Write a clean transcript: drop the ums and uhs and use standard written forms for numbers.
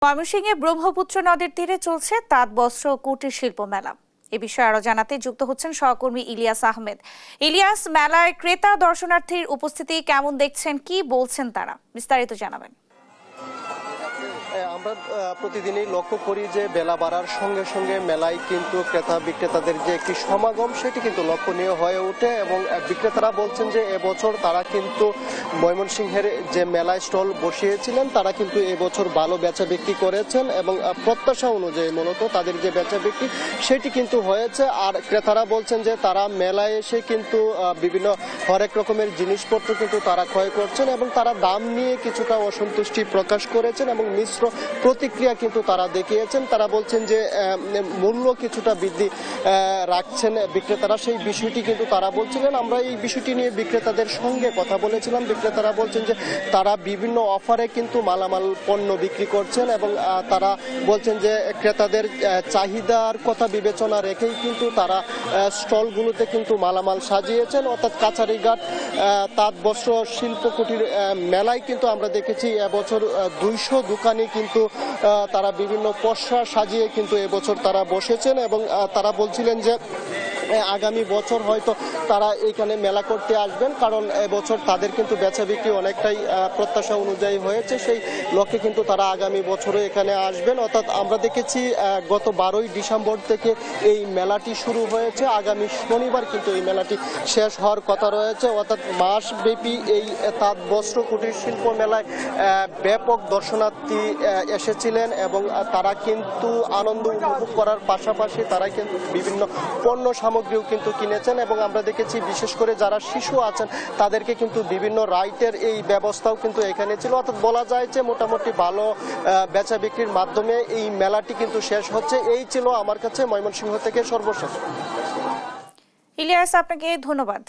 ময়মনসিংহে ব্রহ্মপুত্র নদীর তীরে চলছে তাঁত বস্ত্র ও কুটির শিল্প মেলা। এ বিষয়ে আরো জানাতে যুক্ত হচ্ছেন সহকর্মী ইলিয়াস আহমেদ। ইলিয়াস, মেলায় ক্রেতা দর্শনার্থীর উপস্থিতি কেমন দেখছেন, কি বলছেন তারা, বিস্তারিত জানাবেন। আমরা প্রতিদিনই লক্ষ্য করি যে বেলা বাড়ার সঙ্গে সঙ্গে মেলায় কিন্তু ক্রেতা বিক্রেতাদের যে একটি সমাগম সেটি কিন্তু লক্ষণীয় হয়ে ওঠে এবং বিক্রেতারা বলছেন যে এবছর তারা কিন্তু ময়মনসিংহের যে মেলায় স্টল বসিয়েছিলেন তারা কিন্তু এবছর ভালো বেচা বিক্রি করেছেন এবং প্রত্যাশা অনুযায়ী মূলত তাদের যে বেচা বিক্রি সেটি কিন্তু হয়েছে। আর ক্রেতারা বলছেন যে তারা মেলায় এসে কিন্তু বিভিন্ন হরেক রকমের জিনিসপত্র কিন্তু তারা ক্রয় করছেন এবং তারা দাম নিয়ে কিছুটা অসন্তুষ্টি প্রকাশ করেছেন এবং মিশ্র প্রতিক্রিয়া কিন্তু তারা দেখিয়েছেন। তারা বলছেন যে মূল্য কিছুটা বৃদ্ধি রাখছেন বিক্রেতারা, সেই বিষয়টি কিন্তু তারা বলছিলেন। আমরা এই বিষয়টি নিয়ে বিক্রেতাদের সঙ্গে কথা বলেছিলাম। বিক্রেতারা বলছেন যে তারা বিভিন্ন অফারে কিন্তু মালামাল পণ্য বিক্রি করছেন এবং তারা বলছেন যে ক্রেতাদের চাহিদার কথা বিবেচনা রেখেই কিন্তু তারা স্টলগুলোতে কিন্তু মালামাল সাজিয়েছেন। অর্থাৎ কাছারিঘাট তাঁত বস্ত্র শিল্প কুটির মেলায় কিন্তু আমরা দেখেছি এবছর 200 দোকানি কিন্তু তারা বিভিন্ন পসরা সাজিয়ে কিন্তু এবছর তারা বসেছেন এবং তারা বলছিলেন যে আগামী বছর হয়তো তারা এইখানে মেলা করতে আসবেন, কারণ এবছর তাদের কিন্তু বেচা বিক্রি অনেকটাই প্রত্যাশা অনুযায়ী হয়েছে। সেই লক্ষ্যে কিন্তু তারা আগামী বছরও এখানে আসবেন। অর্থাৎ আমরা দেখেছি গত 12ই ডিসেম্বর থেকে এই মেলাটি শুরু হয়েছে, আগামী শনিবার কিন্তু এই মেলাটি শেষ হওয়ার কথা রয়েছে। অর্থাৎ মাসব্যাপী এই তাঁত বস্ত্র কুটির শিল্প মেলায় ব্যাপক দর্শনার্থী এসেছিলেন এবং তারা কিন্তু আনন্দ উপভোগ করার পাশাপাশি তারা কিন্তু বিভিন্ন পণ্য সামগ্রীও কিন্তু কিনেছেন এবং আমরা দেখেছি বিশেষ করে যারা শিশু আছেন তাদেরকে কিন্তু বিভিন্ন রাইটের এই ব্যবস্থাও কিন্তু এখানে ছিল। অর্থাৎ বলা যায় যে মোটামুটি ভালো বেচা বিক্রির মাধ্যমে এই মেলাটি কিন্তু শেষ হচ্ছে। এই ছিল আমার কাছে ময়মনসিংহ থেকে সর্বশেষ। ইলিয়াস, আপনাকে ধন্যবাদ।